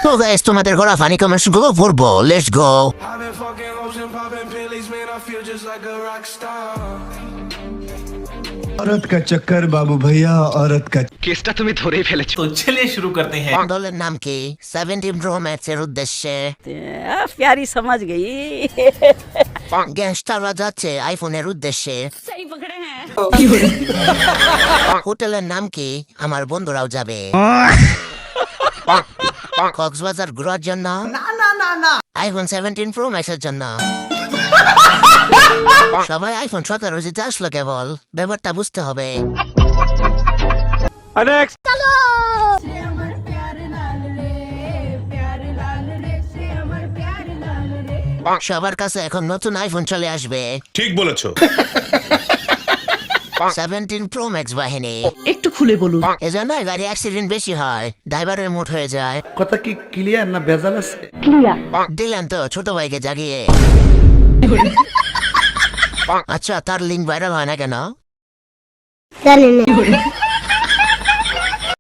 So guys, তোমাদের ঘোরা funny comments গুলো পড়বো, let's go. I've been fucking lotion, popping pillies, man, I feel just like a rock star. औरत का चक्कर बाबू भैया औरत का কেসটা তুমি ধরেই ফেলেছো। तो चलिए शुरू करते हैं। দলের নাম কি? 17 Pro Max এর উদ্দেশ্যে प्यारी समझ गई। গ্যাংস্টাররা যাচ্ছে আইফোনের উদ্দেশ্যে। सही पकड़े हैं। হোটেলের নাম কি? আমার বন্ধুরাও যাবে। কক্সবাজার ঘোরার জন্য আইফোন 17 Pro Max এর জন্য। সবাই আইফোন 17 জিতে আসলো, কেবল ব্যাপারটা বুঝতে হবে। সবার কাছে এখন নতুন আইফোন চলে আসবে। ঠিক বলেছো। 17 Pro Max বাহিনী একটু খুলে বলুন। এজন্য গাড়ি অ্যাক্সিডেন্ট বেশি হয়, ড্রাইভারের মুড হয়ে যায়। কথা কি ক্লিয়ার না ভেজাল আছে? দিলেন তো ছোট ভাইকে জাগিয়ে। আচ্ছা, তার লিঙ্ক ভাইরাল হয় না কেন?